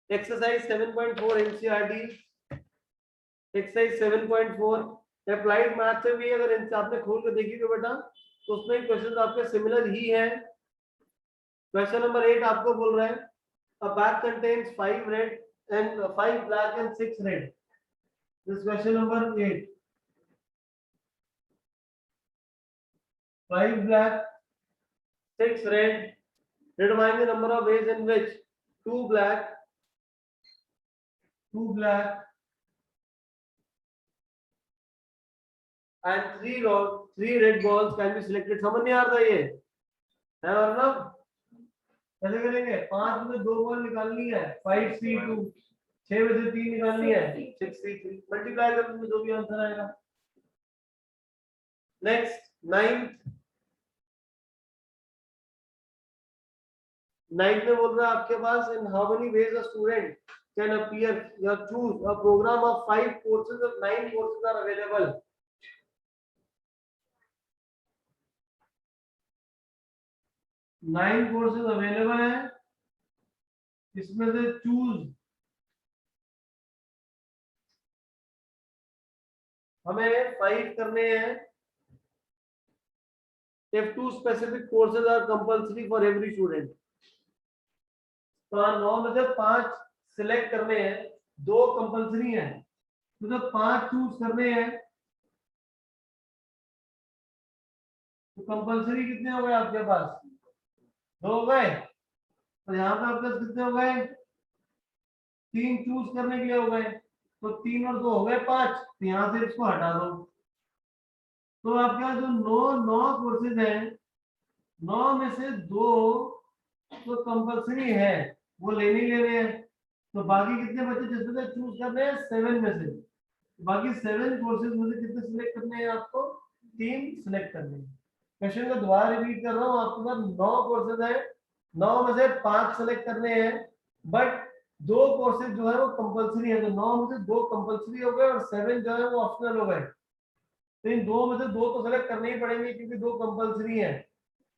Exercise 7.4 NCERT, exercise 7.4 applied math से भी अगर आपने खोल के देखी तो बेटा तो उसमें क्वेश्चन आपके सिमिलर ही है। क्वेश्चन नंबर 8 आपको बोल रहा है अ bag contains 5 red and 5 black and 6 red. This question number 8, 5 black 6 red, determine the number of ways in which 2 black and 3 red balls can be selected। समझ नहीं आ रहा ये है और ना कैसे करेंगे? 5 में से 2 बॉल निकालनी है, 5C2, 6 में से 3 निकालनी है, 6C3, मल्टीप्लाई कर दो जो भी आंसर आएगा। नेक्स्ट 9th में बोल रहा है आपके पास in how many ways a student can appear या choose a program of 5 courses of 9 courses are available. 9 courses available है, इसमें से चूज हमें 5 करने हैं। if 2 specific courses are compulsory for every student, तो 9 में से 5 सिलेक्ट करने हैं, 2 कंपलसरी हैं, तो जब 5 चूज करने हैं तो कंपलसरी कितने हो गए आपके पास? 2 हो गए। तो यहाँ पे आपके पास कितने हो गए? 3 चूज करने के लिए हो गए, तो 3 और 2 हो गए 5। तो यहाँ से इसको हटा दो, तो आपके पास जो 9 कोर्सेज हैं, 9 में से 2 तो कंपलसरी है, वो लेने ही लेने हैं। तो बाकी कितने बचे जिसमें से चूज करने हैं? 7 में से। बाकी 7 कोर्सेज में से कितने सिलेक्ट करने हैं आपको? 3 सिलेक्ट करने हैं। क्वेश्चन को दोबारा रिपीट कर रहा हूँ, आपके पास 9 कोर्सेज है, 9 में से 5 सिलेक्ट करने हैं, बट 2 कोर्सेज जो है वो कंपलसरी है, तो 9 में से 2 कंपलसरी हो गए और 7 जो है वो ऑप्शनल हो गए। तो इन 2 में से 2 तो सिलेक्ट करने ही पड़ेंगे क्योंकि 2 कंपलसरी है।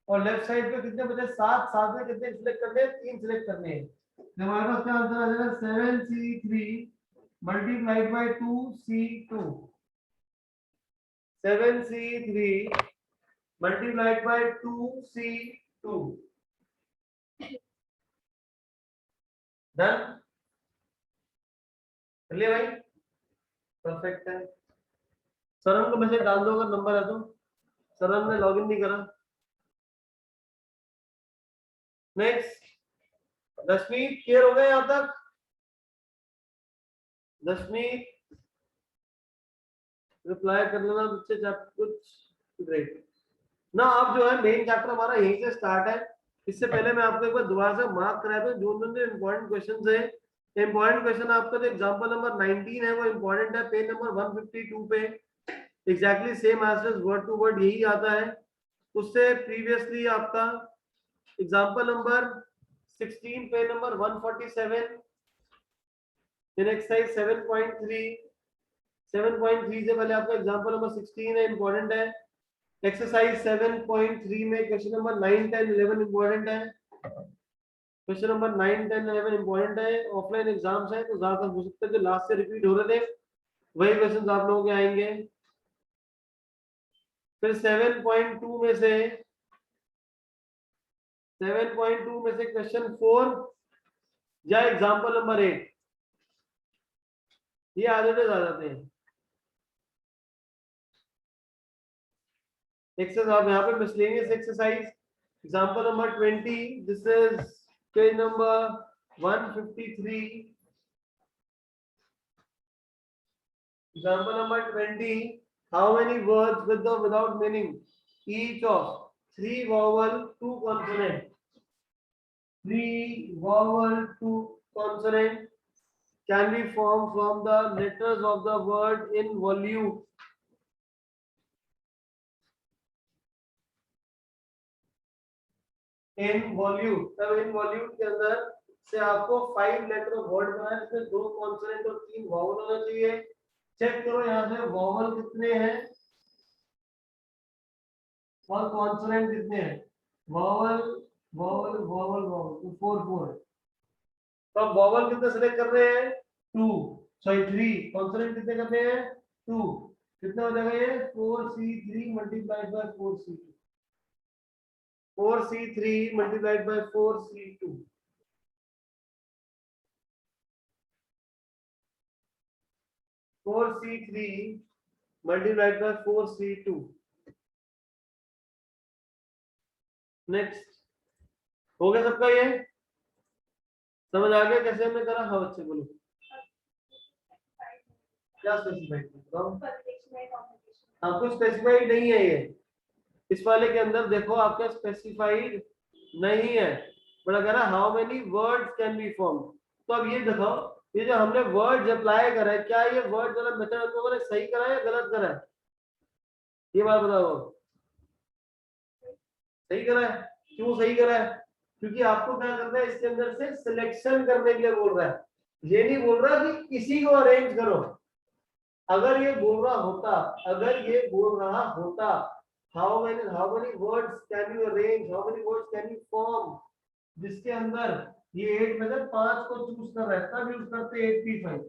और लेफ्ट साइड पे कितने बचे? 7, 7 में कितने सिलेक्ट करने हैं? 3 सिलेक्ट करने हैं। तो हमारे पास क्या आंसर आ जाएगा? 7C3 multiplied by 2C2, 7C3 multiplied by 2C2। Done? चलिए भाई, परफेक्ट है। सरन को मैसेज डाल दो अगर नंबर है तो। सरन ने लॉगिन नहीं करा। नेक्स्ट, दशमीत क्लियर हो गए यहाँ तक? दशमीत रिप्लाई कर लेना बच्चे चैप्टर कुछ। ग्रेट ना, अब जो है मेन चैप्टर हमारा यहीं से स्टार्ट है। इससे पहले मैं आपको एक बार दोबारा से मार्क कराया था जो उन्होंने इंपॉर्टेंट क्वेश्चन है। इंपॉर्टेंट क्वेश्चन आपका जो एग्जांपल नंबर 19 है वो इंपॉर्टेंट है, पेज नंबर 152 पे exactly same answers word to word यही आता है। उससे प्रीवियसली आपका example number 16 page number 147 in exercise 7.3 से पहले आपका एग्जांपल नंबर 16 है, इंपॉर्टेंट है। एक्सरसाइज 7.3 में क्वेश्चन नंबर 9, 10, 11 इंपॉर्टेंट है। क्वेश्चन नंबर 9, 10, 11 इंपॉर्टेंट है। ऑफलाइन एग्जाम्स है तो ज्यादातर हो सकता है जो लास्ट से रिपीट हो रहे थे वही क्वेश्चंस आप लोगों के आएंगे। फिर 7.2 में से क्वेश्चन 4 या एग्जांपल नंबर 8 ये आ जाते हैं। एक्सरसाइज आप यहाँ पे miscellaneous exercise example number 20, this is page number 153। Example number 20, how many words with the without meaning each of 3 vowel 2 consonant 3 vowel 2 consonant can be formed from the letters of the word in volute। इन वॉल्यूट, तब इन वॉल्यूट के अंदर से आपको 5 letter of word बनाना है जिसमें 2 consonant और 3 vowel होना चाहिए। चेक करो यहाँ से वॉवल कितने हैं और कॉन्सोनेंट कितने हैं। वॉवल वॉवल वॉवल वॉवल तो 4 4 है। तो हम वॉवल कितने सिलेक्ट कर रहे हैं? 2, सॉरी 3। कॉन्सोनेंट कितने करने हैं? 2। कितना हो जाएगा ये? 4C3 multiplied by 4C2। 4C3 multiplied by 4C2। 4C3 multiplied by 4C2। Next हो गया सबका? ये समझ आ गया कैसे हमने करा? हाँ बच्चे बोलो क्या स्पेसिफाइड बताओ। हाँ कुछ स्पेसिफाइड नहीं है ये इस वाले के अंदर। देखो आपका स्पेसिफाइड नहीं है, बड़ा कह रहा how many words can be form. तो अब ये देखो, ये जो हमने वर्ड्स अप्लाई करा है, क्या ये वर्ड वाला मेथड हम लोगों ने सही करा है या गलत करा है? ये बात बताओ। सही करा है। क्यों सही करा है? क्योंकि आपको क्या करना है, इसके अंदर से सिलेक्शन करने के लिए बोल रहा है। ये नहीं बोल रहा कि इसी को अरेंज करो। अगर ये बोल रहा होता, अगर ये बोल रहा होता how many words can you arrange, how many words can you form, जिसके अंदर ये 8 में से 5 को चूज कर रहा है, तब यूज करते 8P5।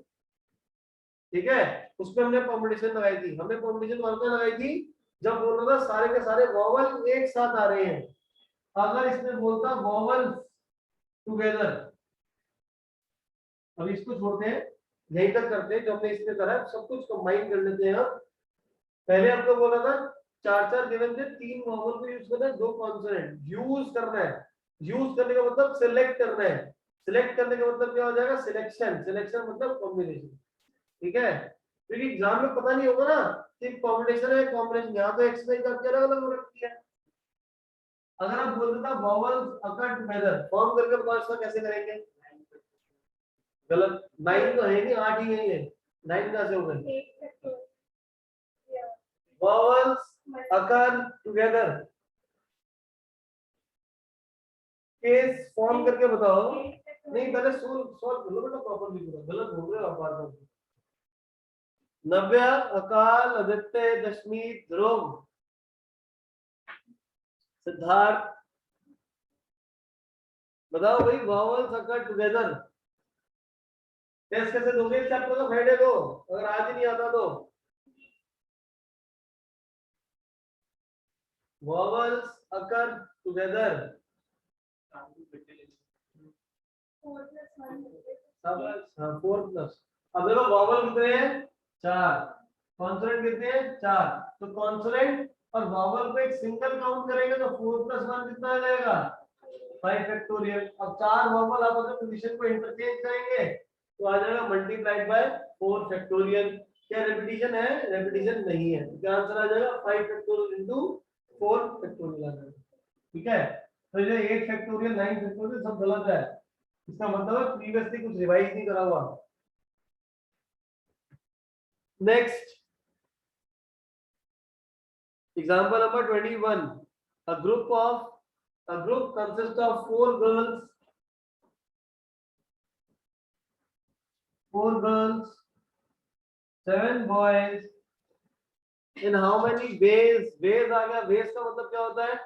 ठीक है, उसमें हमने परमुटेशन लगाई थी। हमने परमुटेशन वहां पे लगाई थी जब बोल रहा था सारे के सारे वॉवल एक साथ आ रहे हैं। अगर इसने बोलता वॉवल टुगेदर, अब इसको छोड़ते हैं, यहीं तक करते हैं जो हमने इसमें करा है, सब कुछ कंबाइन कर लेते हैं हम। पहले आपको बोला था 4 गिवन थे, 3 वॉवल को यूज करना है, 2 कॉन्सोनेंट यूज करना है। यूज करने का मतलब सिलेक्ट करना है। सिलेक्ट करने का मतलब क्या हो जाएगा? सिलेक्शन। सिलेक्शन मतलब कॉम्बिनेशन। ठीक है, क्योंकि एग्जाम में पता नहीं होगा ना कि कॉम्बिनेशन है कॉम्बिनेशन, यहाँ तो एक्सरसाइज आपकी अलग अलग हो रखी है। अगर आप बोल देता वॉवल्स अकर टुगेदर, फॉर्म करके बताओ इसका कैसे करेंगे? गलत। 9 तो है नहीं, 8 ही है ये। 9 कहां से हो गए? वॉवल्स अकर टुगेदर केस फॉर्म करके बताओ। नहीं पहले सॉल्व सॉल्व करो बेटा प्रॉपर्ली पूरा। गलत हो गया आप बार बार। नव्या, अकाल, आदित्य, दशमीत, ध्रुव, सिद्धार्थ, बताओ भाई वॉवल्स अकर टुगेदर टेस्ट कैसे दोगे? इस चैप्टर का फ्राइडे दो, अगर आज ही नहीं आता तो। वॉवल्स अकर टुगेदर 4+। अब देखो वॉवल कितने हैं? 4। कॉन्सोनेंट कितने हैं? 4। तो कॉन्सोनेंट और वॉवल को एक सिंगल काउंट करेंगे तो 4+1 कितना आ जाएगा? 5 फैक्टोरियल। अब 4 वॉवल आपस में पोजीशन को इंटरचेंज करेंगे तो आ जाएगा मल्टीप्लाइड बाय 4 फैक्टोरियल। क्या रेपिटेशन है? रेपिटेशन नहीं है। क्या आंसर आ जाएगा? 5 फैक्टोरियल इनटू 4 फैक्टोरियल आ जाएगा। ठीक है, तो ये 8 फैक्टोरियल 9 फैक्टोरियल सब गलत है। इसका मतलब है प्रीवियसली कुछ रिवाइज नहीं करा हुआ। Next example number 21। a group consists of 4 girls, 7 boys in how many ways? ways आ गया। ways का मतलब क्या होता है?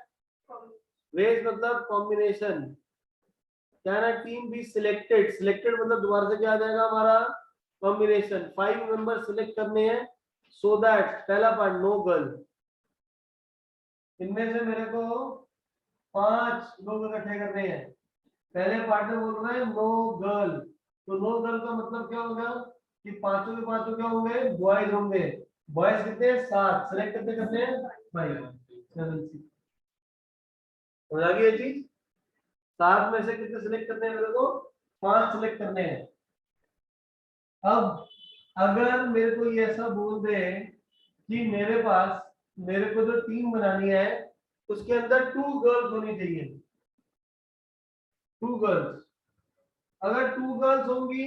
ways मतलब combination. Can a team be selected? Selected मतलब दोबारा से क्या आ जाएगा हमारा? कॉम्बिनेशन। 5 मेंबर सिलेक्ट करने हैं सो दैट, पहला पार्ट नो गर्ल, इनमें से मेरे को 5 लोग इकट्ठे करने हैं। पहले पार्ट में बोल रहा है नो गर्ल, तो नो गर्ल का मतलब क्या होगा कि पांचों के पांचों क्या होंगे? बॉयज होंगे। बॉयज कितने हैं? 7। सिलेक्ट कितने करने हैं? 5। 7 6 हो जाएगी ये चीज। 7 में से कितने सिलेक्ट करने हैं मेरे को? 5 सिलेक्ट करने हैं। अब अगर मेरे को ये ऐसा बोल दे कि मेरे को जो टीम बनानी है उसके अंदर 2 गर्ल्स होनी चाहिए, 2 गर्ल्स। अगर 2 गर्ल्स होंगी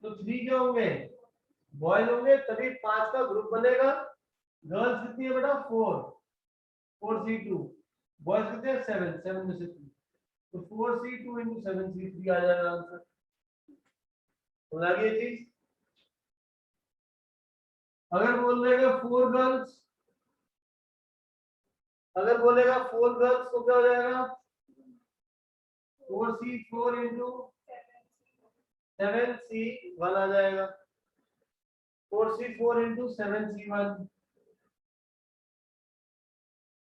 तो 3 क्या होंगे? बॉयज होंगे, तभी 5 का ग्रुप बनेगा। गर्ल्स कितनी है बेटा? 4। 4C2। बॉयज कितने हैं? 7। 7 में से 2, तो 4C2 into 7C3 आ जाएगा आंसर। हो जाएगी ये चीज। अगर बोल देगा 4 गर्ल्स, अगर बोलेगा 4 गर्ल्स तो क्या हो जाएगा? 4C4 into 7C1 आ जाएगा। 4C4 into 7C1।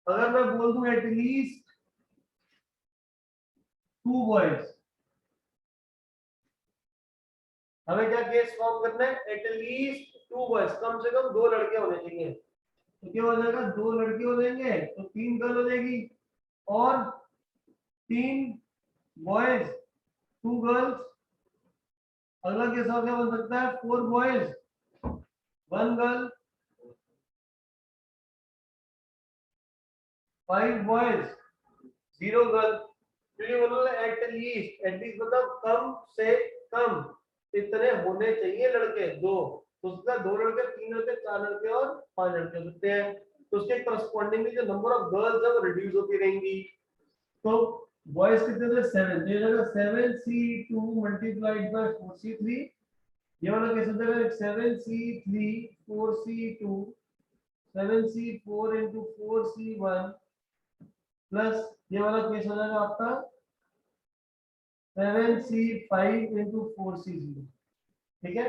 अगर मैं बोल दूं एटलीस्ट 2 बॉयज, हमें क्या केस फॉर्म करना है? एटलीस्ट 2 बॉयज, कम से कम 2 लड़के होने चाहिए। तो क्या हो जाएगा? 2 लड़के हो जाएंगे तो 3 गर्ल हो जाएगी, और 3 बॉयज 2 गर्ल्स। अगला केस और क्या बन सकता है? 4 बॉयज 1 गर्ल, 5 बॉयज 0 गर्ल। क्योंकि बोलो एटलीस्ट मतलब कम से कम इतने होने चाहिए लड़के, 2। तो उसका 2 लड़के, 3 लड़के, 4 लड़के और 5 लड़के हो सकते हैं। तो उसके करस्पॉन्डिंगली जो नंबर ऑफ गर्ल्स है वो रिड्यूस होती रहेंगी। तो बॉयज कितने थे? 7। ये जगह 7C2 मल्टीप्लाइड बाय 4C3। ये वाला कैसे देगा? 7C3 4C2 7C4 into 4C1 plus ये वाला केस हो जाएगा आपका 7C5 इंटू 4C0। ठीक है,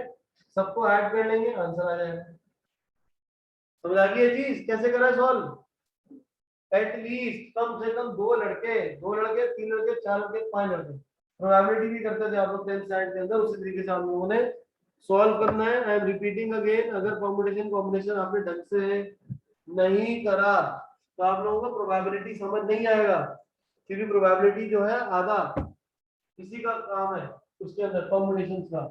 सबको ऐड कर लेंगे, आंसर आ जाएगा। समझ आ गई ये चीज कैसे करा है सॉल्व? एटलीस्ट कम से कम 2 लड़के, 2 लड़के, 3 लड़के, 4 लड़के, 5 लड़के। प्रोबेबिलिटी भी करते थे आप लोग 10th स्टैंडर्ड के अंदर, उसी तरीके से हम लोगों ने सॉल्व करना है। आई एम रिपीटिंग अगेन, अगर परम्यूटेशन कॉम्बिनेशन आपने ढंग से नहीं करा तो आप लोगों को प्रोबेबिलिटी समझ नहीं आएगा, क्योंकि प्रोबेबिलिटी जो है आधा इसी का काम है, उसके अंदर परम्यूटेशंस का।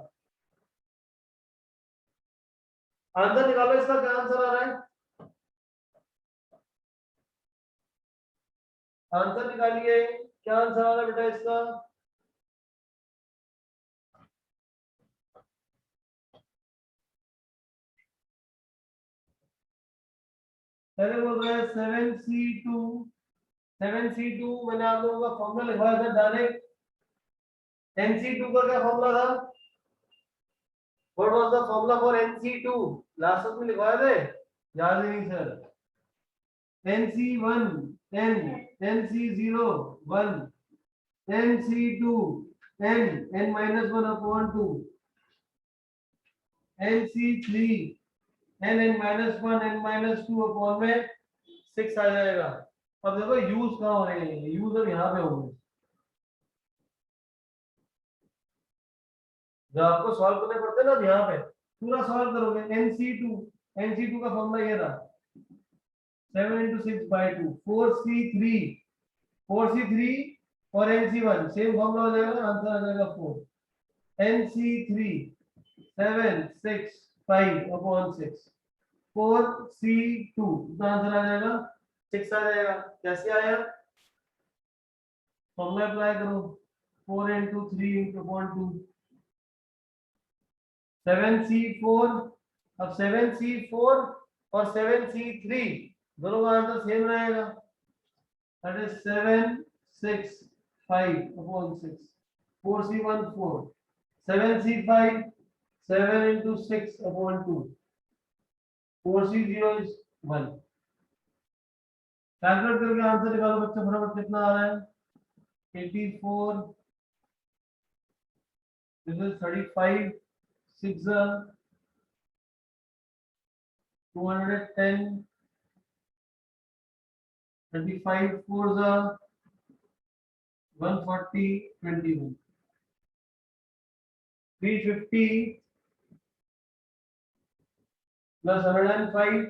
आंसर निकालो, इसका क्या आंसर आ रहा है? आंसर निकालिए, क्या आंसर आ रहा है बेटा इसका? पहले बोल रहे हैं 7C2। 7C2 मैंने आप लोगों का फॉर्मूला लिखवाया था डायरेक्ट। NC2 का क्या फॉर्मूला था? What was the formula for NC2? Last में लिखवाए थे, याद ही नहीं sir. NC1 10, NC0 1, NC2 10, n-1/2, NC3 n-1, n-2 upon में 6 आ जाएगा। अब देखो यूज कहाँ हो रहे हैं? यूज अब यहाँ पे होंगे जो आपको सॉल्व करने पड़ते हैं ना, यहाँ पे पूरा सॉल्व करोगे। NC2 का फॉर्मूला ये था 7 into 6 by 2, 4C3 और NC1 सेम फॉर्मूला हो जाएगा, आंसर आ जाएगा 4। NC3 7 6 5 अपॉन 6, 4C2 तो आंसर आ जाएगा 6 आ जाएगा। कैसे आया? फॉर्मूला अप्लाई करो, 4 into 3 into 2, 7C4। अब 7C4 और 7C3 दोनों का आंसर सेम रहेगा, that is 7 6 5 upon 6, 4C1 4, 7C5 7 into 6 upon 2, 4C0 is 1। Calculate करके आंसर निकालो बच्चे फटाफट, कितना आ रहा है? 84, दिस इज 35, 6 210, 35 4 140, 21, 350 plus 105,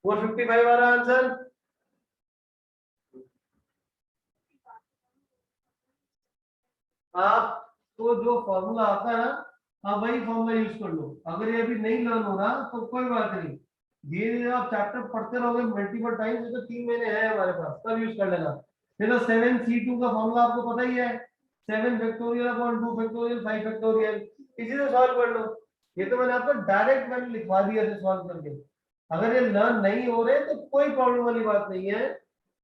455 आ रहा आंसर। आपको जो फॉर्मूला आता है ना, आप वही फॉर्मूला यूज कर लो। अगर ये अभी नहीं लर्न हो रहा तो कोई बात नहीं, धीरे धीरे आप चैप्टर पढ़ते रहोगे मल्टीपल टाइम्स, तो 3 महीने है हमारे पास, तब यूज कर लेना। फिर 7C2 का फॉर्मूला आपको पता ही है, 7 फैक्टोरियल अपॉन 2 फैक्टोरियल 5 फैक्टोरियल, इसी से सॉल्व कर लो। ये तो मैंने आपको डायरेक्ट मैंने लिखवा दिया था सॉल्व करके। अगर ये लर्न नहीं हो रहे तो कोई प्रॉब्लम वाली बात नहीं है,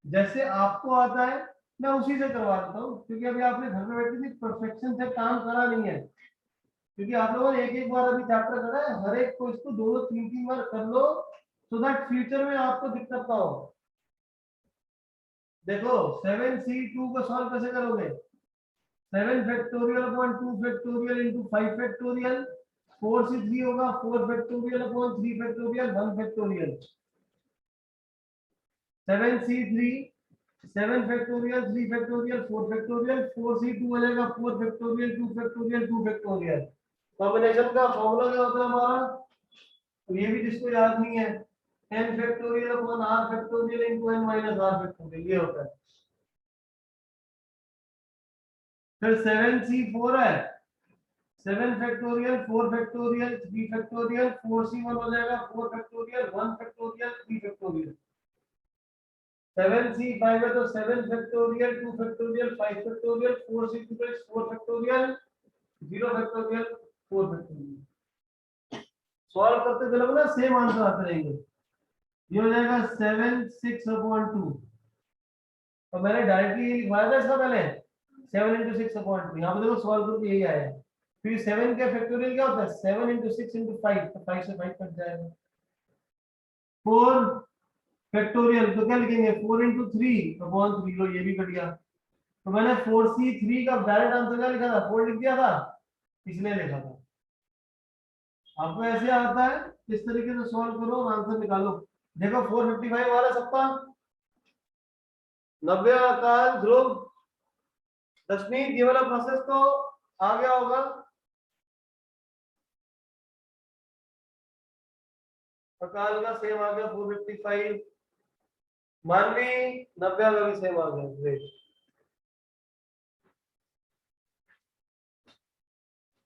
जैसे आपको आता है मैं उसी से करवा देता हूँ, क्योंकि अभी आपने घर में बैठे भी परफेक्शन से काम करा नहीं है। क्योंकि आप लोगों ने एक एक बार अभी चैप्टर करा है, हर एक को इसको 2-3 बार कर लो, सो दैट फ्यूचर में आपको दिक्कत ना हो। देखो 7C2 को सॉल्व कैसे करोगे? 7 factorial upon 2 factorial into 5 factorial, 4c3 होगा 4 factorial upon 3 factorial 1 factorial, 7c3 7 factorial 3 factorial 4 factorial, 4c2 हो जाएगा 4 फैक्टोरियल 2 फैक्टोरियल 2 फैक्टोरियल। कॉम्बिनेशन का फॉर्मूला क्या होता है हमारा, तो ये भी जिसको याद नहीं है, n factorial upon r factorial into n minus r factorial, ये होता है। फिर 7c4 है, 7 फैक्टोरियल 4 फैक्टोरियल 3 फैक्टोरियल, 4c1 हो जाएगा 4 फैक्टोरियल 1 फैक्टोरियल 3 फैक्टोरियल, 7c5 है तो 7 फैक्टोरियल 2 फैक्टोरियल 5 फैक्टोरियल, 4c2 है 4 फैक्टोरियल 0 फैक्टोरियल 4 फैक्टोरियल। सॉल्व करते चलोगे ना सेम आंसर आते रहेंगे। ये हो जाएगा 7 6/2, और मैंने डायरेक्टली लिखवाया था इसका पहले 7 × 6/2, यहाँ पे देखो सॉल्व करके यही आया है। फिर 7 का फैक्टोरियल क्या होता है, 7 × 6 × 5, तो 5 से 5 कट जाएगा। 4 फैक्टोरियल तो क्या लिखेंगे 4 × 3/3, लो ये भी कट गया। तो मैंने 4c3 का डायरेक्ट आंसर क्या लिखा था, 4 लिख दिया था, इसलिए लिखा था। आपको ऐसे आता है, इस तरीके से सॉल्व करो और आंसर निकालो। देखो 455 वाला सबका 90 काल ध्रुव दशमीत, ये वाला प्रोसेस तो आ गया होगा। अकाल का सेम आ गया 455, मानवी 90 का भी सेम आ गया। ग्रेट,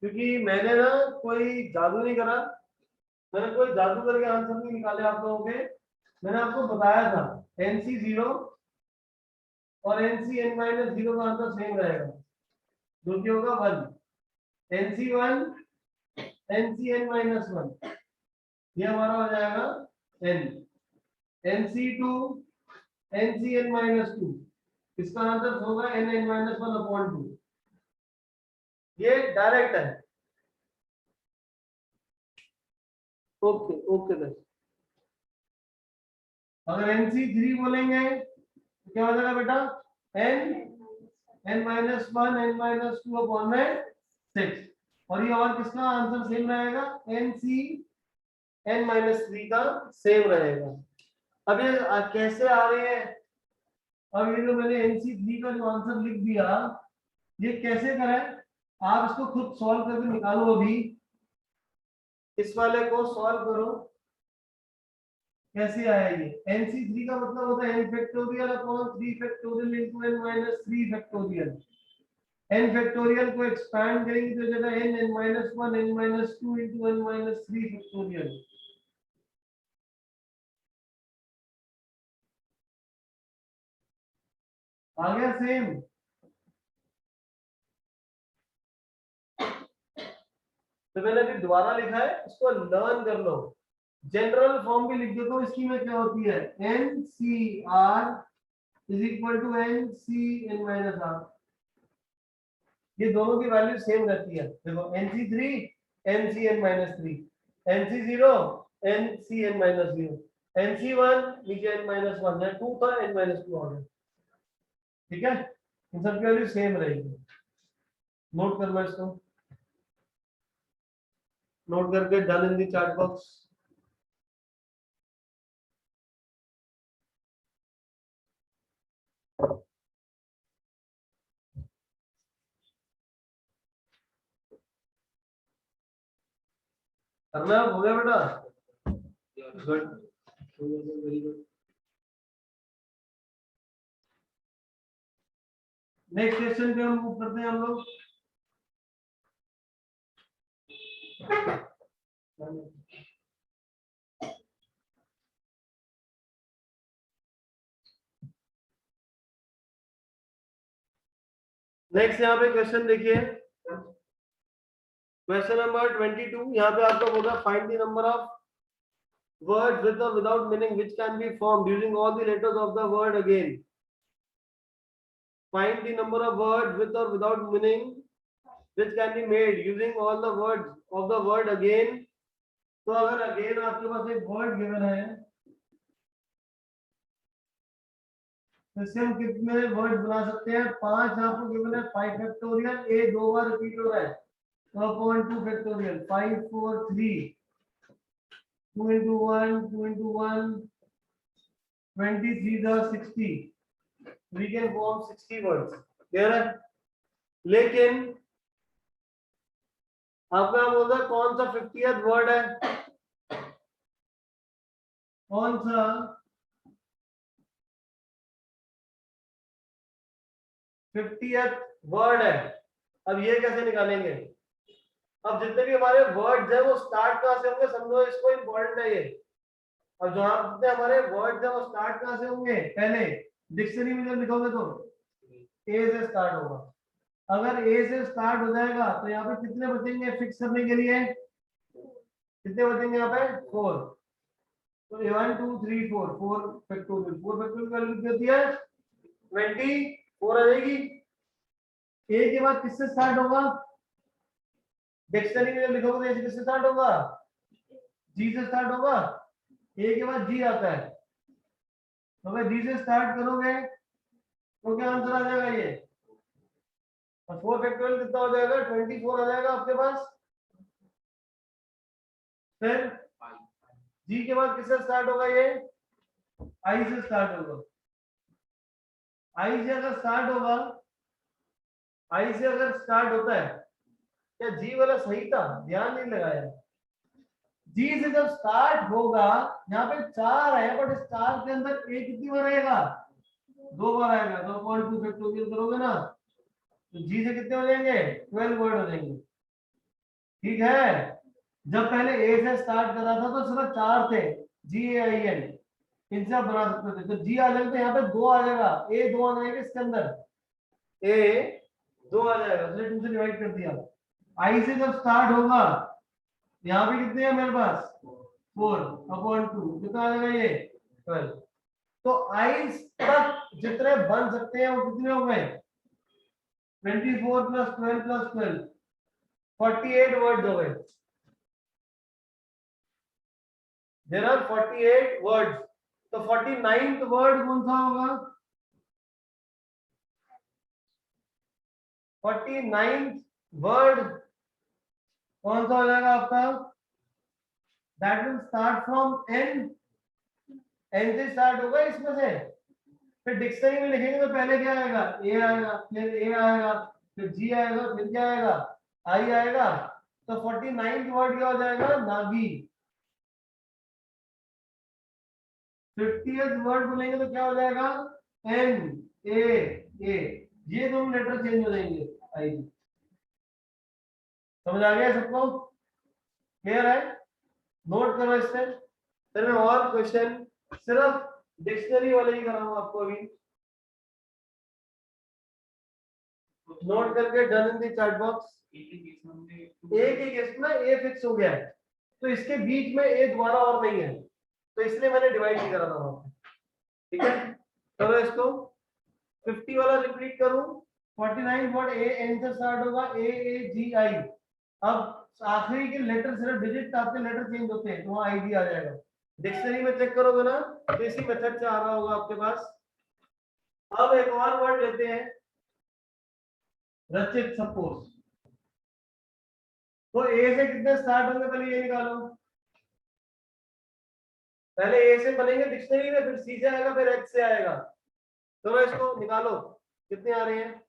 क्योंकि मैंने ना कोई जादू नहीं करा, मैंने कोई जादू करके आंसर नहीं निकाले आप लोगों के। मैंने आपको बताया था NC0 और NCn-0 का आंसर सेम रहेगा, जो कि होगा 1। NC1 NCn-1, ये हमारा हो जाएगा n। NC2 NCn-2, इसका आंसर होगा nn-1/2। ये डायरेक्ट है। ओके ओके बस, अगर NC3 बोलेंगे तो क्या हो जाएगा बेटा, n-1 n-2/6, और ये और किसका आंसर सेम रहेगा, NCn-3 का सेम रहेगा। अब ये कैसे आ रहे हैं, अब ये जो मैंने NC3 का जो आंसर लिख दिया, ये कैसे करें, आप इसको खुद सॉल्व करके निकालो। अभी इस वाले को सॉल्व करो, कैसे आया ये। NC3 का मतलब होता है n factorial upon 3 factorial into n-3 factorial. n factorial को एक्सपैंड करेंगे तो जगह n-1 n-2 into n-3 factorial. आ गया सेम। तो मैंने अभी दोबारा लिखा है, इसको लर्न कर लो। जनरल फॉर्म भी लिख देता हूं इसकी में, क्या होती है NCr is equal to NCn-r, ये दोनों की वैल्यू सेम रहती है। देखो NC3 NCn-3, NC0 NCn-0, NC1 नीचे n-1 है, 2 था n-2 आ गया। ठीक है, इन सब की वैल्यू सेम रहेगी। नोट कर लो इसको, नोट करके done in the chat box. करना हो गया बेटा, good, very good. Next question पे हम मूव करते हैं हम लोग। नेक्स्ट यहाँ पे क्वेश्चन देखिए, क्वेश्चन नंबर 22। यहाँ पे आपका होगा find the number of words with or without meaning which can be formed using all the letters of the word again. Find the number of words with or without meaning which can be made using all the words of the word again. तो अगर again आपके पास एक word given है, तो इससे हम कितने word बना सकते हैं? 5 आपको गिवन है, 5 फैक्टोरियल, ए 2 बार रिपीट हो रहा है तो upon 2 factorial, 5 4 3, 2 into 1, 2 into 1, 23 the 60, we can form 60 words, clear है? लेकिन आपका बोल रहा कौन सा 50th वर्ड है? कौन सा 50th वर्ड है? अब ये कैसे निकालेंगे? अब जितने भी हमारे वर्ड्स हैं वो स्टार्ट कहां से होंगे, समझो इसको इंपॉर्टेंट है ये। अब जो आप जितने हमारे वर्ड्स हैं वो स्टार्ट कहां से होंगे? पहले डिक्शनरी में जब लिखोगे तो ए से स्टार्ट होगा। अगर ए से स्टार्ट हो जाएगा तो यहाँ पे कितने बचेंगे फिक्स करने के लिए? कितने बचेंगे यहाँ पे? 4। तो 1 2 3 4, 4 फैक्टोरियल, 4 फैक्टोरियल की वैल्यू कितनी होती है? 24 आ जाएगी। ए के बाद किससे स्टार्ट होगा? डिक्शनरी में जब लिखोगे तो ए से किससे स्टार्ट होगा? जी से स्टार्ट होगा। ए के बाद जी आता है, तो अगर जी से स्टार्ट करोगे तो क्या आंसर आ जाएगा ये? और 4 फैक्टोरियल कितना हो जाएगा? 24 आ जाएगा आपके पास। फिर जी के बाद किससे स्टार्ट होगा? ये आई से स्टार्ट होगा। आई से अगर स्टार्ट होगा, आई से अगर स्टार्ट होता है, क्या जी वाला सही था? ध्यान नहीं लगाया। जी से जब स्टार्ट होगा, यहाँ पे 4 है बट स्टार के अंदर ए कितनी बार आएगा? 2 बार आएगा। तो 2 फैक्टोरियल करोगे ना तो जी से कितने हो जाएंगे? 12 वर्ड हो जाएंगे। ठीक है। जब पहले ए से स्टार्ट कर रहा था तो सिर्फ 4 थे, जी ए आई एन, इनसे आप बना सकते थे। तो जी आ जाएगा तो यहाँ पे 2 आ जाएगा, ए 2 आ जाएगा इसके अंदर, ए 2 आ जाएगा, तो 2 से डिवाइड कर दिया। आई से जब स्टार्ट होगा, यहाँ पे कितने हैं मेरे पास? 4/2, कितना आ जाएगा ये? 12। तो आई तक जितने बन सकते हैं वो कितने हो गए? 24 + 12 + 12, 48 वर्ड्स हो गए। There are 48 words. तो 49th वर्ड कौन सा होगा? 49th वर्ड कौन सा हो जाएगा आपका? That will start from N, N से स्टार्ट होगा इसमें से। फिर डिक्शनरी में लिखेंगे तो पहले क्या आएगा? ए आएगा, फिर ए आएगा, फिर जी आएगा, फिर क्या आएगा? आई आएगा। तो 49th वर्ड क्या हो जाएगा? नागी। 50th वर्ड बोलेंगे तो क्या हो जाएगा? एन ए ए, ये दोनों लेटर चेंज हो जाएंगे। आई, समझ आ गया सबको? क्लियर है? नोट करो इससे। फिर मैं और क्वेश्चन सिर्फ डिक्शनरी वाले ही कराऊंगा आपको अभी। नोट करके done in the chat box. एक ही केस में ए फिक्स हो गया है, तो इसके बीच में ए दोबारा और नहीं है, तो इसलिए मैंने डिवाइड नहीं करा था वहां पे। ठीक है, चलो इसको 50 वाला रिपीट करूं। 49 वर्ड ए एन से स्टार्ट होगा, ए ए जी आई। अब आखिरी के लेटर सिर्फ डिजिट आपके लेटर चेंज होते हैं तो वहां आईडी आ जाएगा। डिक्शनरी में चेक करोगे ना तो इसी मेथड से आ रहा होगा आपके पास। अब एक और वर्ड लेते हैं, रचित। सपोज तो ए से कितने स्टार्ट होंगे पहले ये निकालो। पहले ए से बनेंगे डिक्शनरी में, फिर सी से आएगा, फिर एच से आएगा। चलो इसको निकालो, कितने आ रहे हैं?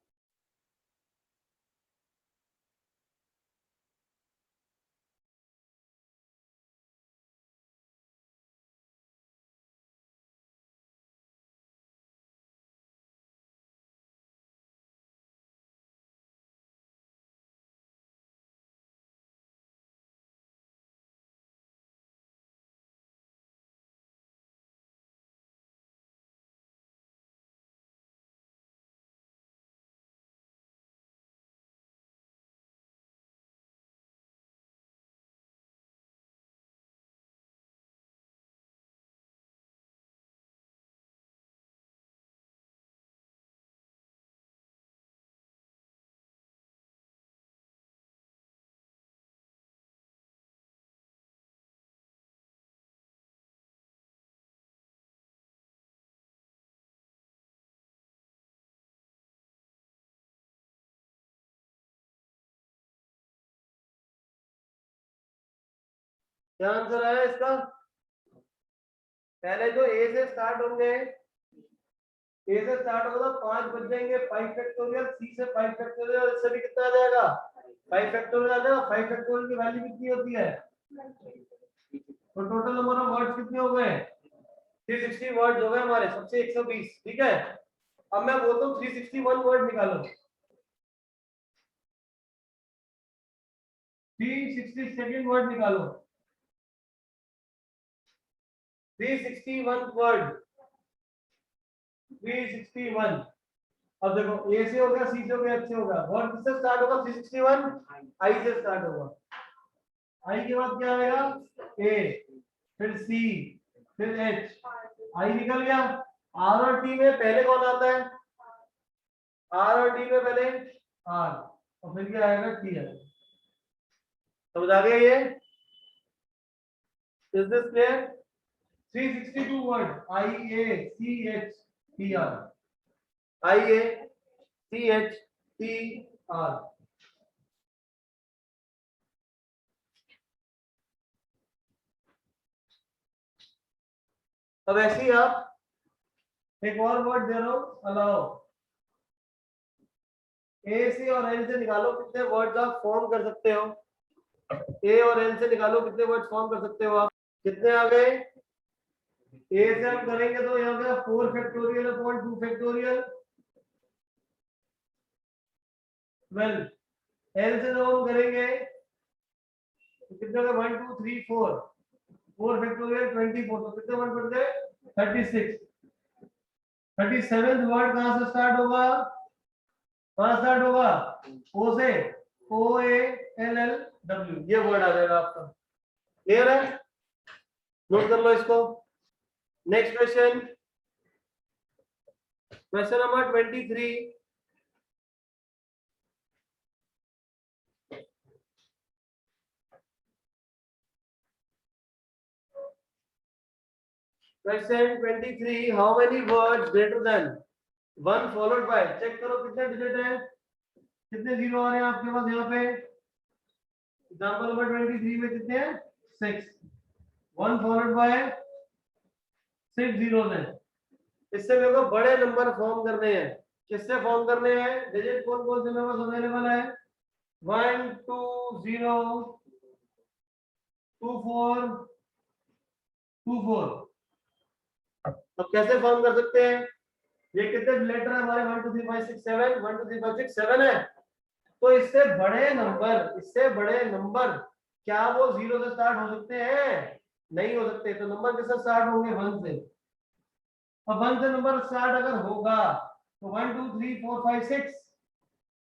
क्या आंसर आया इसका? पहले जो ए से स्टार्ट होंगे, ए से स्टार्ट होगा 5 बच जाएंगे, 5 फैक्टोरियल, सी से 5 फैक्टोरियल, इससे भी कितना आ जाएगा? 5 फैक्टोरियल आ जाएगा। 5 फैक्टोरियल की वैल्यू कितनी होती है? तो टोटल नंबर ऑफ वर्ड्स कितने हो गए? 360 वर्ड्स हो गए हमारे, सबसे 120। ठीक है, अब मैं बोलता हूँ 361 वर्ड निकालो। 362nd वर्ड निकालो। 361 वर्ड, 361। अब देखो, ए से हो गया, सी से हो गया, एच से हो गया। वर्ड किससे स्टार्ट होगा? 361 आई से स्टार्ट होगा। आई के बाद क्या आएगा? ए, फिर सी, फिर एच। आई निकल गया। आर और टी में पहले कौन आता है? आर और टी में पहले आर, और फिर क्या आएगा? टी आएगा। समझ आ गया ये? Is this clear? 362 word, I A C H T R, I A C H T R. अब ऐसे ही आप एक और वर्ड दे रहा हूं, अलाउ। ए से और एन से निकालो कितने वर्ड्स आप फॉर्म कर सकते हो। ए और एन से निकालो कितने वर्ड्स फॉर्म कर सकते हो आप। कितने आ गए? ए से हम करेंगे तो यहाँ पे 4 फैक्टोरियल अपॉन 2 फैक्टोरियल 12। एन से जब हम करेंगे तो कितने हो गए? 1 2 3 4, 4 फैक्टोरियल 24, तो कितने वर्ड बन गए? 36। 37th वर्ड कहां से स्टार्ट होगा? कहां स्टार्ट होगा? ओ से, O A L L W, ये वर्ड आ जाएगा आपका। क्लियर है? नोट कर लो इसको। Next question, question number 23। Question 23, how many words greater than 1 followed by, check करो कितने डिजिट है, कितने जीरो आ रहे हैं आपके पास यहाँ पे। एग्जांपल नंबर 23 में कितने हैं? 6। 1 फॉलोड बाय 6 जीरोस हैं। इससे मेरे को बड़े नंबर फॉर्म करने हैं। किससे फॉर्म करने हैं? डिजिट कौन कौन से मेरे पास अवेलेबल है? 1 2 0 2 4 2 4। अब कैसे फॉर्म कर सकते हैं? ये कितने लेटर है हमारे? 1 2 3 5 6 7, 1 2 3 5 6 7 है। तो इससे बड़े नंबर, इससे बड़े नंबर क्या वो जीरो से स्टार्ट हो सकते हैं? नहीं हो सकते। तो नंबर किससे स्टार्ट होंगे? 1 से। अब 1 से नंबर स्टार्ट अगर होगा तो 1 2 3 4 5 6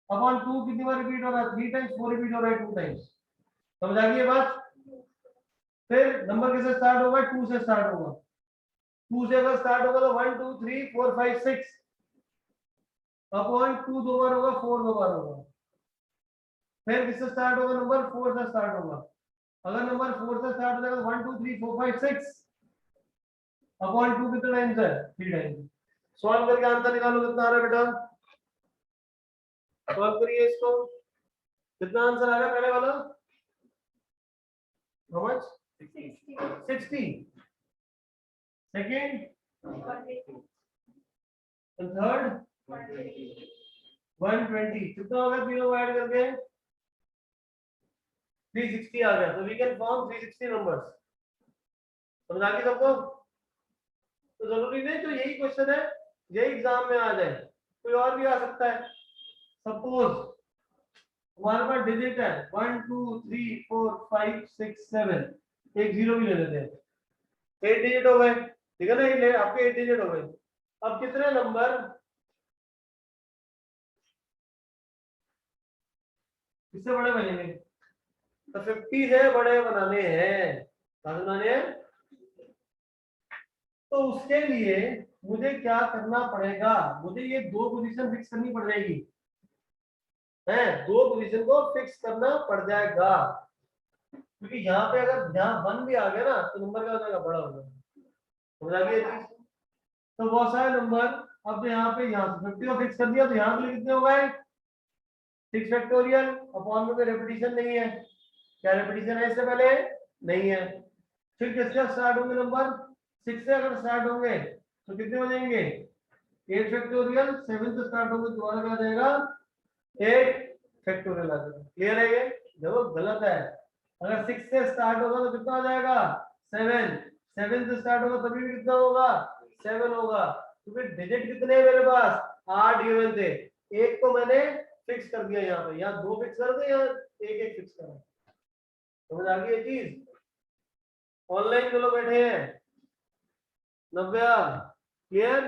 अपॉन 2 कितनी बार रिपीट हो रहा है? 3 टाइम्स। 4 रिपीट हो रहा है 2 टाइम्स। समझ आ गई ये बात? फिर नंबर किससे स्टार्ट होगा? 2 से स्टार्ट होगा। 2 से अगर स्टार्ट होगा तो 1 2 3 4 5 6 अपॉन 2 दो बार होगा, 4 दो बार होगा। फिर किससे स्टार्ट होगा? नंबर 4 से स्टार्ट होगा। अगर नंबर 4 से स्टार्ट हो जाएगा तो 1 2 3 4 5 6 अपॉन 2 कितने टाइम्स है? 3 टाइम्स। सॉल्व करके आंसर निकालो कितना आ रहा है बेटा। सॉल्व करिए इसको। कितना आंसर आ रहा है पहले वाला? How much? 60। Second and third 120। कितना हो गया तीनों को ऐड करके? 360 आ गया। तो वी कैन फॉर्म 360 नंबर्स। समझ आ गई सबको? तो जरूरी नहीं तो यही क्वेश्चन है, यही एग्जाम में आ जाए, कोई और भी आ सकता है। सपोज हमारे पास डिजिट है 1 2 3 4 5 6 7, एक जीरो भी ले लेते हैं, 8 डिजिट हो गए। ठीक है ना? ये आपके 8 डिजिट हो गए। अब कितने नंबर इससे बड़े बनेंगे? तो 50 से बड़े बनाने हैं। बनाने हैं तो उसके लिए मुझे क्या करना पड़ेगा? मुझे ये दो पोजीशन फिक्स करनी पड़ जाएगी है, दो पोजीशन को फिक्स करना पड़ जाएगा। क्योंकि यहाँ पे अगर यहाँ 1 भी आ गया ना तो नंबर क्या हो जाएगा? बड़ा हो जाएगा। समझ आ गई ये चीज? तो बहुत सारे नंबर, अब यहाँ पे यहाँ 50 को फिक्स कर दिया तो यहाँ के लिए कितने हो गए? 6 फैक्टोरियल। अपॉन में कोई रेपिटेशन नहीं है। क्या रेपिटेशन है इससे पहले? नहीं है। फिर किससे स्टार्ट होंगे नंबर 6 से अगर स्टार्ट होंगे तो कितने हो जाएंगे 8 फैक्टोरियल, 7 से स्टार्ट होंगे तो क्या जाएगा 8 फैक्टोरियल आ जाएगा। क्लियर है ये? देखो गलत है, अगर 6 से स्टार्ट होगा तो कितना आ जाएगा 7, 7 से स्टार्ट होगा तभी भी कितना होगा 7 होगा। तो फिर डिजिट कितने हैं मेरे पास 8 गिवन थे, एक को मैंने फिक्स कर दिया यहाँ पे, यहाँ 2 फिक्स कर दे, यहाँ एक एक फिक्स कर। समझ आ गई ये चीज? ऑनलाइन जो लोग बैठे हैं नव्या, क्लियर?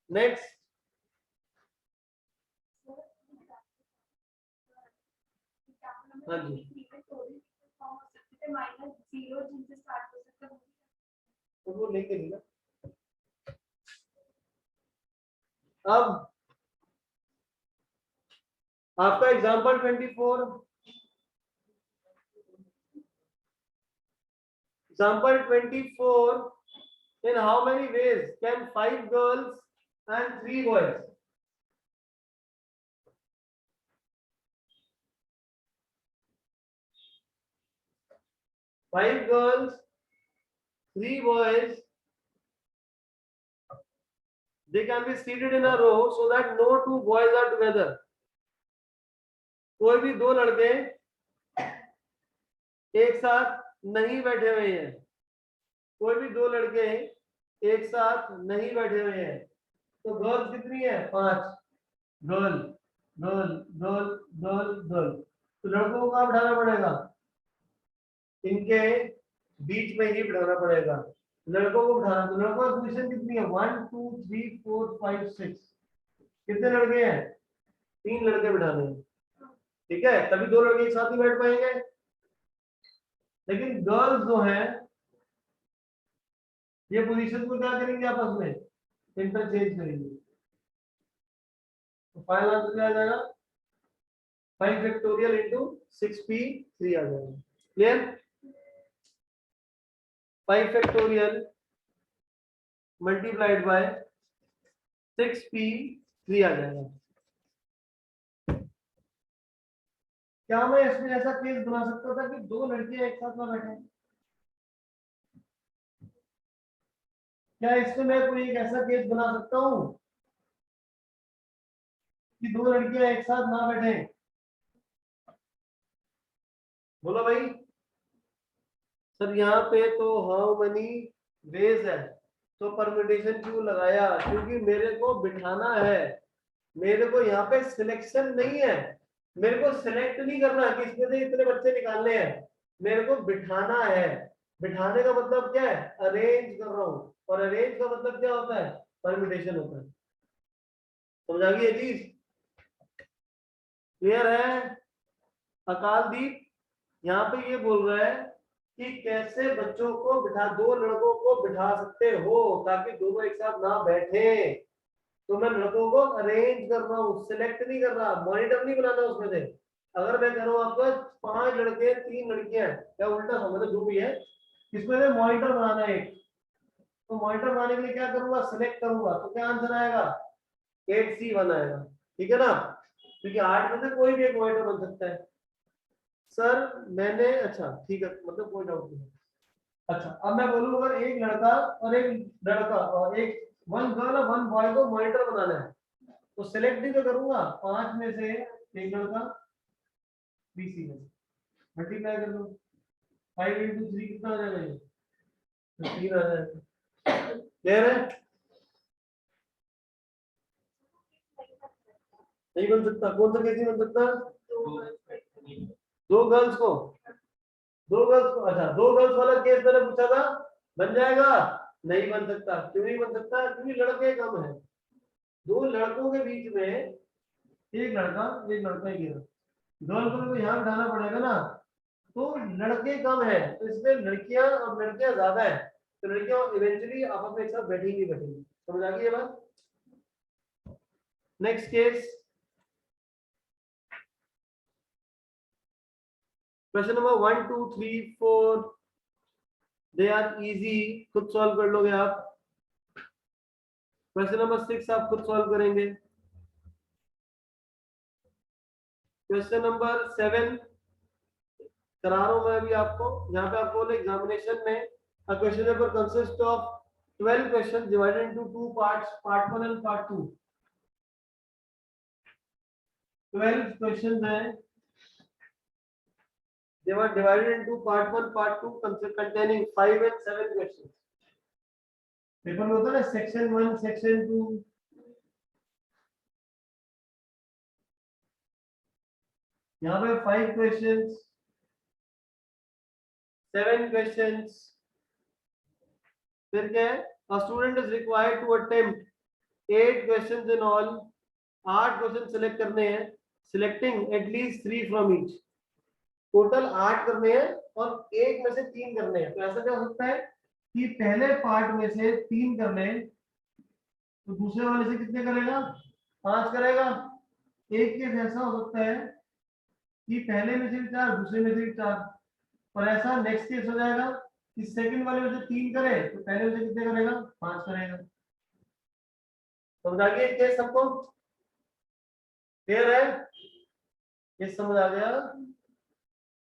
नेक्स्ट। हाँ जी, तो वो लेके नहीं ना। अब आपका example 24, example 24, in how many ways can 5 girls and 3 boys? Five girls, 3 boys, they can be seated in a row so that no two boys are together. कोई भी दो लड़के एक साथ नहीं बैठे हुए हैं, कोई भी दो लड़के एक साथ नहीं बैठे हुए हैं। तो गर्ल्स कितनी है 5, girl girl girl girl girl. तो लड़कों को कहाँ बिठाना पड़ेगा, इनके बीच में ही बिठाना पड़ेगा। लड़कों को बिठाना, तो लड़कों की पोजीशन कितनी है 1 2 3 4 5 6, कितने लड़के हैं 3 लड़के बिठाने हैं, ठीक है, तभी दो लड़के एक साथ ही बैठ पाएंगे। लेकिन गर्ल्स जो है ये पोजीशन को क्या करेंगे आपस में इंटरचेंज करेंगे। तो फाइनल आंसर क्या आ जाएगा 5 फैक्टोरियल इंटू 6p3 आ जाएगा। Clear? 5 factorial multiplied by 6p3 आ जाएगा। क्या मैं इसमें ऐसा केस बना सकता था कि दो लड़कियां एक साथ ना बैठे? क्या इसमें मैं कोई एक ऐसा केस बना सकता हूँ कि दो लड़कियां एक साथ ना बैठे? बोलो भाई। सर यहाँ पे तो हाउ मनी वेज है, तो परम्यूटेशन क्यों लगाया, क्योंकि मेरे को बिठाना है, मेरे को यहाँ पे सिलेक्शन नहीं है, मेरे को सिलेक्ट नहीं करना कि इसमें से इतने बच्चे निकालने हैं, मेरे को बिठाना है। बिठाने का मतलब क्या है, अरेंज कर रहा हूँ, और अरेंज का मतलब क्या होता है, परम्यूटेशन होता है। समझ आ गई ये चीज? क्लियर है? अकालदीप यहाँ पे ये बोल रहा है कि कैसे बच्चों को बिठा, दो लड़कों को बिठा सकते हो ताकि दोनों एक साथ ना बैठे। तो मैं लड़कों को अरेंज कर रहा हूँ, सिलेक्ट नहीं कर रहा, मॉनिटर नहीं बनाना उसमें से। अगर मैं कह रहा हूँ आपका 5 लड़के 3 लड़कियां, क्या उल्टा समझो जो भी है, इसमें से मॉनिटर बनाना है एक, तो मॉनिटर बनाने के लिए क्या करूंगा, सिलेक्ट करूंगा, तो क्या आंसर आएगा 8C1 आएगा। ठीक है ना, क्योंकि 8 में से कोई भी एक मॉनिटर बन सकता है। सर मैंने, अच्छा ठीक है, मतलब कोई डाउट नहीं। अच्छा अब मैं बोलूँ अगर एक लड़का और एक लड़का और एक वन गर्ल और वन बॉय को मॉनिटर बनाना है, तो सिलेक्ट ही तो करूंगा 5 में से एक लड़का, BC में मल्टीप्लाई कर दो, 5 इंटू 3 कितना आ जाएगा ये, तो 3 आ जाएगा। क्लियर है? नहीं बन सकता, कौन सा कैसे बन सकता, दो गर्ल्स को, दो गर्ल्स को, अच्छा दो गर्ल्स वाला केस मैंने पूछा था, बन जाएगा? नहीं बन सकता। क्यों नहीं बन सकता, क्योंकि लड़के कम है, दो लड़कों के बीच में एक लड़का एक लड़का ही गिरा, गर्ल को तो यहाँ बिठाना पड़ेगा ना, तो लड़के कम है तो इसमें लड़कियां और लड़कियां ज्यादा है, तो लड़कियां इवेंचुअली आपस में एक साथ बैठेंगी बैठेंगी। समझ आ गई ये बात? Next case, question number 1 2 3 4, they are easy, खुद सॉल्व कर लोगे आप। क्वेश्चन नंबर 6 आप खुद सॉल्व करेंगे। क्वेश्चन नंबर 7 करा रहा हूं मैं अभी आपको। यहाँ पे आपको एग्जामिनेशन में a question paper consists of 12 questions divided into two parts, part 1 and part 2. 12 questions हैं, they were divided into part 1, part 2 containing 5 and 7 questions. Paper में होता है ना सेक्शन 1, सेक्शन 2, यहाँ पे 5 questions, 7 questions। फिर क्या है, a student is required to attempt 8 questions in all। 8 question select करने हैं, selecting at least 3 from each। Total 8 करने हैं और एक में से 3 करने हैं। तो ऐसा क्या हो सकता है कि पहले पार्ट में से 3 करने, तो दूसरे वाले से कितने करेगा, 5 करेगा। एक केस ऐसा हो सकता है कि पहले में से भी 4, दूसरे में से भी 4, और ऐसा नेक्स्ट केस हो जाएगा कि सेकंड वाले में से 3 करे तो पहले में से कितने करेगा, 5 करेगा। समझ आ गया केस सबको? क्लियर है? ये समझ आ गया?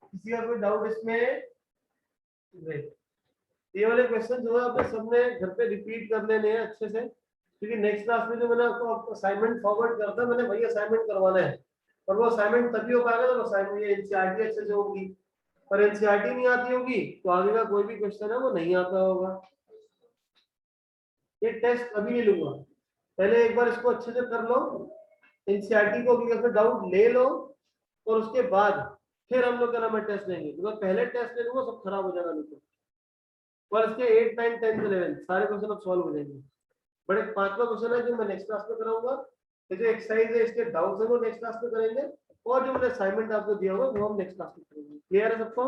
किसी का कोई डाउट इसमें? ये वाले क्वेश्चन जो है आपने सबने घर पे रिपीट कर लेने हैं अच्छे से, क्योंकि नेक्स्ट क्लास में जो मैंने आपको असाइनमेंट फॉरवर्ड करता है, मैंने वही असाइनमेंट करवाना है। और वो असाइनमेंट तभी हो पाएगा जब असाइनमेंट ये एनसीईआरटी अच्छे से होगी। पर एनसीईआरटी नहीं आती होगी तो आगे का कोई भी क्वेश्चन है वो नहीं आता होगा। ये टेस्ट अभी नहीं लूंगा, पहले एक बार इसको अच्छे से कर लो, एनसीईआरटी को भी अगर डाउट ले लो, और उसके बाद फिर हम लोग क्या नाम है टेस्ट लेंगे। तो पहले टेस्ट ले लूंगा सब खराब हो जाएगा नहीं तो। और इसके 8, 9, 10, 11 सारे क्वेश्चन अब सॉल्व हो जाएंगे। बट एक 5वां क्वेश्चन है जो मैं नेक्स्ट क्लास में कराऊंगा। तो जो एक्सरसाइज है इसके डाउट्स है वो नेक्स्ट क्लास में करेंगे, और जो मैंने असाइनमेंट आपको दिया होगा वो हम नेक्स्ट क्लास में करेंगे। क्लियर है सबको?